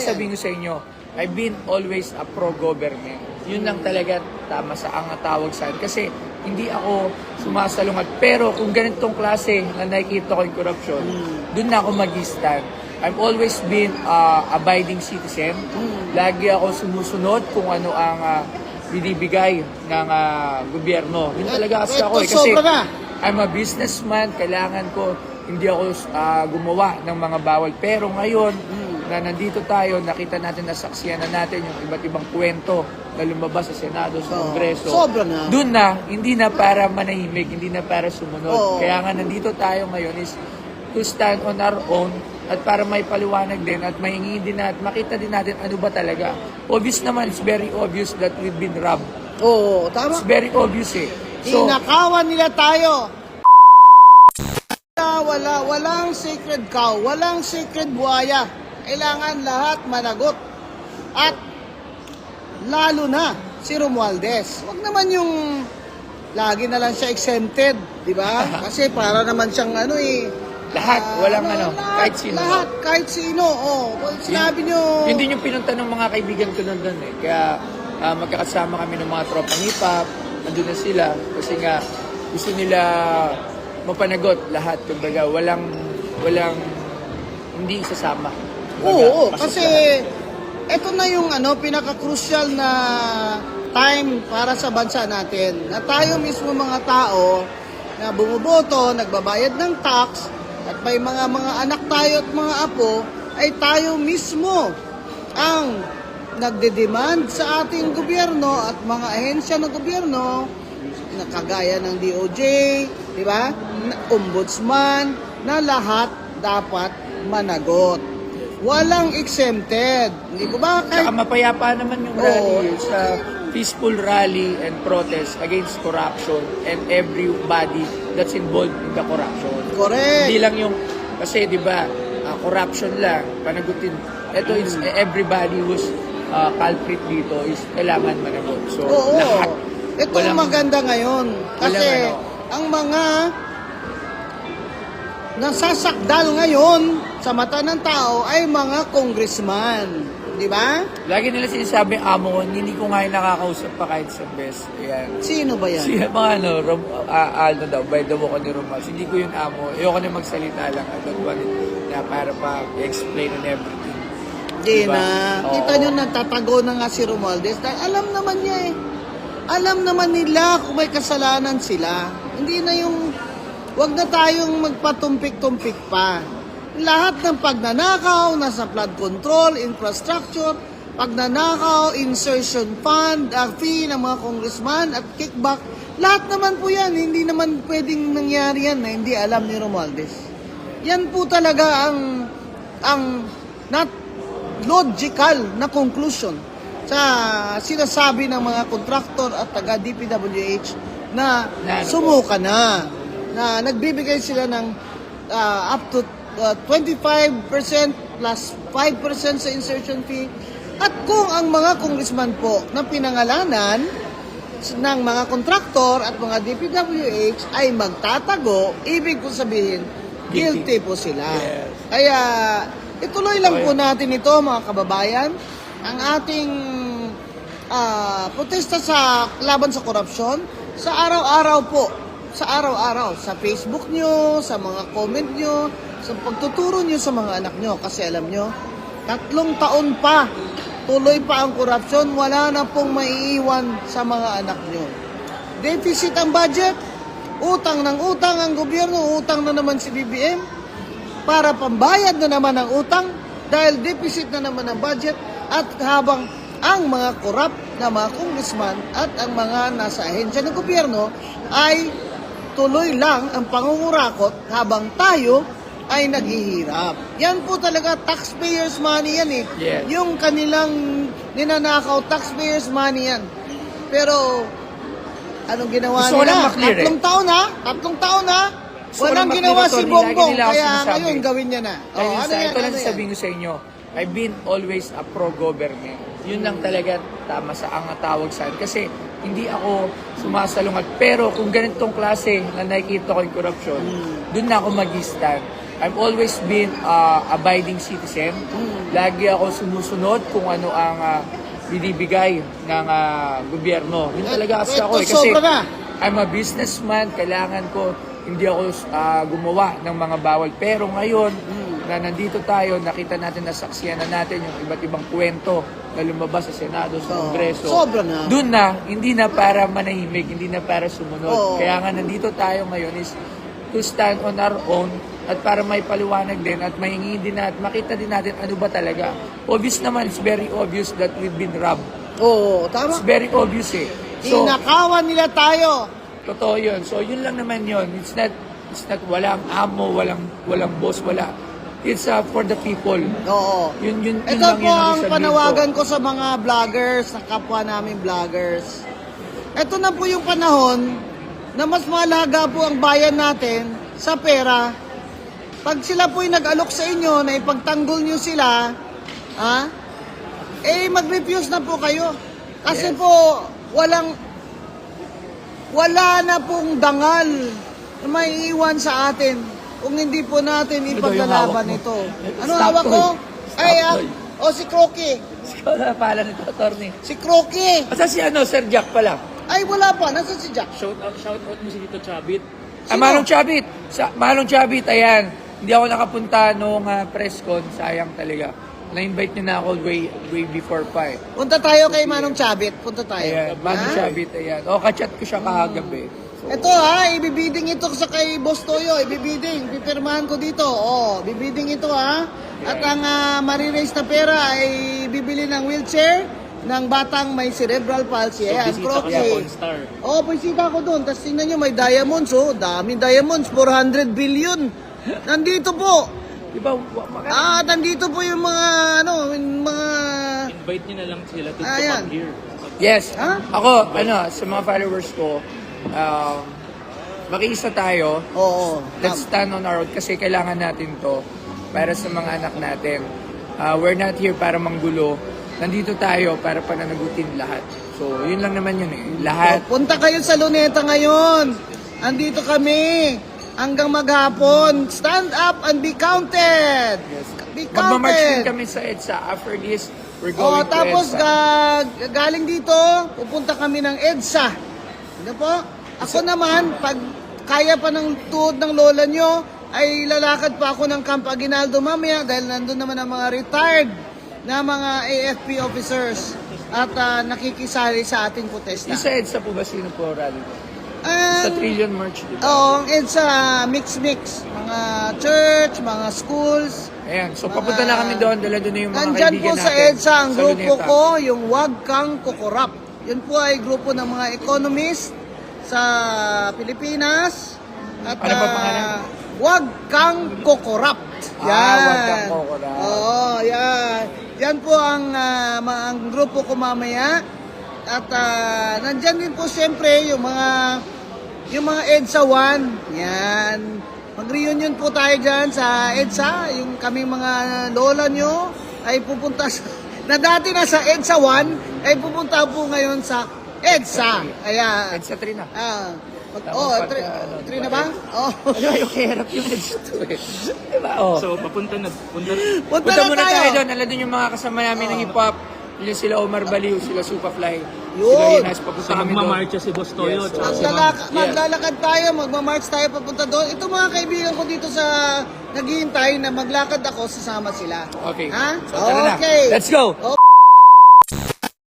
sasabihin ko sa inyo, I've been always a pro-government. Yun lang talaga tama sa ang tawag sa akin. Kasi hindi ako sumasalungat. Pero kung ganitong klase na nakikita ko yung corruption, dun na ako mag-stand. I've always been abiding citizen. Lagi ako sumusunod kung ano ang binibigay ng gobyerno. Yun talaga kasi ako. Kasi I'm a businessman. Kailangan ko, hindi ako gumawa ng mga bawal. Pero ngayon, na nandito tayo, nakita natin, nasaksiyan na natin yung iba't ibang kwento na lumabas sa Senado, sa Kongreso. Sobra na. Doon na, hindi na para manahimik, hindi na para sumunod. Kaya nga nandito tayo ngayon is to stand on our own at para may paliwanag din at mahingi din at makita din natin ano ba talaga. Obvious naman, it's very obvious that we've been robbed. Oo, tama. It's very obvious eh. So, Inakawan nila tayo. Walang sacred cow, walang sacred buhaya. Kailangan lahat managot. At lalo na si Romualdez. Wag naman yung lagi na lang siya exempted, di ba? Kasi para naman siyang lahat, walang kahit sino. Lahat, kahit sino. Sinabi nyo. Hindi yung pinunta ng mga kaibigan ko nandun eh. Kaya magkakasama kami ng mga tropang hip-hop. Nandun na sila. Kasi nga, gusto nila mapanagot lahat. Kumbaga, walang hindi isasama. Oo, kasi ito na yung pinaka-crucial na time para sa bansa natin. Na tayo mismo mga tao na bumuboto, nagbabayad ng tax, at may mga anak tayo at mga apo, ay tayo mismo ang nagde-demand sa ating gobyerno at mga ahensya ng gobyerno na kagaya ng DOJ, di ba? Ombudsman, na lahat dapat managot. Walang exempted. Hindi ko ba? Saka mapayapa naman yung rally sa peaceful rally and protest against corruption and everybody that's involved in the corruption. Correct. Hindi lang yung, kasi di ba, corruption lang, panagutin. Ito is everybody who's culprit dito is kailangan managot. So, lahat. Ito ang maganda ngayon. Kasi ang mga nasasakdal ngayon sa mata ng tao ay mga congressman. Di ba? Lagi nila sinasabi, amo ko, hindi ko nga yung nakakausap pa kahit sa best. Ayan. Sino ba yan? Si mga Aldo daw, by the book ni Romas. Hindi ko yung amo. Ayoko na magsalita lang. I don't want it na para pa explain and everything. Di na. Kita nyo, nagtatago na nga si Romualdez. Alam naman niya eh. Alam naman nila kung may kasalanan sila. Hindi na yung wag na tayong magpatumpik-tumpik pa. Lahat ng pagnanakaw, nasa flood control, infrastructure, pagnanakaw, insertion fund, fee ng mga congressman at kickback, lahat naman po yan. Hindi naman pwedeng nangyari yan na hindi alam ni Romualdez. Yan po talaga ang not logical na conclusion sa sinasabi ng mga kontraktor at taga DPWH na sumuka na nagbibigay sila ng up to 25% plus 5% sa insertion fee. At kung ang mga congressman po na pinangalanan ng mga kontraktor at mga DPWH ay magtatago, ibig ko sabihin, guilty po sila. Yes. Kaya ituloy lang po natin ito, mga kababayan, ang ating protesta sa laban sa korupsyon sa araw-araw po. Sa araw-araw, sa Facebook nyo, sa mga comment nyo, sa pagtuturo nyo sa mga anak nyo. Kasi alam nyo, 3 taon pa, tuloy pa ang korupsyon, wala na pong maiiwan sa mga anak nyo. Deficit ang budget, utang ng utang ang gobyerno, utang na naman si BBM, para pambayad na naman ang utang, dahil deficit na naman ang budget, at habang ang mga korap na mga congressman at ang mga nasa ahensya ng gobyerno ay tuloy lang ang pangungurakot habang tayo ay naghihirap. Yan po talaga, taxpayers money yan eh. Yeah. Yung kanilang ninanakaw, taxpayers money yan. Pero, anong ginawa nila? 3 taon ha? 3 taon ha? Walang ginawa si Bongbong, kaya ngayon gawin niya na. Ito lang sasabihin ko sa inyo, I've been always a pro-government. Yun lang talaga tama sa ang tawag sa akin. Kasi hindi ako sumasalungat. Pero kung ganitong klase na nakikita ko yung corruption, dun na ako mag-stand. I've always been abiding citizen. Lagi ako sumusunod kung ano ang binibigay ng gobyerno. Yun talaga kasi ako. Kasi sobra na. I'm a businessman. Kailangan ko, hindi ako gumawa ng mga bawal. Pero ngayon, na nandito tayo, nakita natin, nasaksiyan na natin yung iba't ibang kwento na lumabas sa Senado, sa Kongreso. Sobra na. Doon na, hindi na para manahimik, hindi na para sumunod. Oo. Kaya nga nandito tayo ngayon is to stand on our own at para may paliwanag din at mahingi din at makita din natin ano ba talaga. Obvious naman, it's very obvious that we've been robbed. Oo, tama. It's very obvious eh. So, Inakawan nila tayo. totoo yun. So, yun lang naman yun. It's not walang amo, walang boss, wala. It's for the people. Oo. Yun Ito lang po yun ang isabihin panawagan ko. ko sa mga vloggers, sa kapwa namin vloggers. Ito na po yung panahon na mas mahalaga po ang bayan natin sa pera. Pag sila po'y nag-alok sa inyo na ipagtanggol nyo sila, mag-refuse na po kayo. Kasi Yes. po, wala na pong dangal na may iwan sa atin kung hindi po natin Ito yung ipaglalaban hawak mo. ito. Ano Stop hawak ko? toy. Ay, Stop toy. si Crocky. Ikaw na pala nito, attorney. Si Crocky. Asa si Sir Jack pala? Ay, wala pa. Nasa si Jack? Shout out mo si Tito Chabit. Sino? Manong Chabit. Manong Chabit, ayan. Hindi ako nakapunta nung press con. Sayang talaga. Na-invite niyo na ako way before pa eh. Punta tayo kay Manong Chabit. Punta tayo. Ayan, Manong Ha? Chabit, ayan. Kachat ko siya kahagabi. So, Ito ibibiding ito sa kay Boss Toyo. Ibibiding. Pipirmahan ko dito. Bibiding ito At ang mariraise na pera ay bibili ng wheelchair ng batang may cerebral palsy. Ayan, Bisita ka sa Crocky. Pornstar. Bisita ko doon. Tapos tingnan nyo, may diamonds. Daming diamonds. 400 billion. Nandito po. di ba, Nandito po yung mga, Invite niyo na lang sila to Ayan. come here. yes. Ha? Ako, sa mga followers ko, makiisa tayo. Oo. Let's stand on our own kasi kailangan natin to para sa mga anak natin. We're not here para manggulo. Nandito tayo para pananagutin lahat. So, yun lang naman yun eh. Lahat. Punta kayo sa Luneta ngayon. Andito kami. Hanggang maghapon. Stand up and be counted. Be Magmamarch din counted. kami sa EDSA. After this, we're going to Tapos EDSA. galing dito, pupunta kami ng EDSA. Ano po? Ako naman, pag kaya pa ng tuhod ng lola nyo, ay lalakad pa ako ng Camp Aguinaldo mamaya dahil nandun naman ang mga retired na mga AFP officers at nakikisali sa ating protesta. Yung sa EDSA po ba sino po rally ko? Sa Trillion March, di ba? Oo, ang EDSA, mix-mix. Mga church, mga schools. Ayan, so papunta na kami doon. Dala doon na yung mga Nandyan po kaibigan sa natin. EDSA ang grupo Luneta. ko, yung Wag Kang Kukurap. Yun po ay grupo ng mga economist sa Pilipinas. At Ano pa pangalan? Wag Kang Kukurap. Wag Kang Kukurap. Oo, yan. Yan po ang grupo ko mamaya. At nandyan din po siyempre yung mga EDSA 1. Yan. Mag-reunion po tayo dyan sa EDSA. Yung kaming mga lola nyo ay pupunta na dati nasa EDSA 1 ay pupunta po ngayon sa EDSA. Ayan. EDSA 3 na. Three na ba? Ano, yung hirap yung EDSA 2 eh. Diba? Oh. So, papunta na. Punta Punta na muna tayo tayo. doon. Alam doon yung mga kasama namin ng hip-hop. Yung sila Omar Baliw, sila Superfly. Yun. Sila Yinas, papunta So, kami doon. magmamarcha si Boss Toyo. Yes, tsaka so, si Ma'am. Maglalakad tayo, magmamarch tayo papunta doon. Ito mga kaibigan ko dito sa naghihintay na maglakad ako, sasama sila. Okay. Ha? So, tara na. Okay. Let's go! Okay.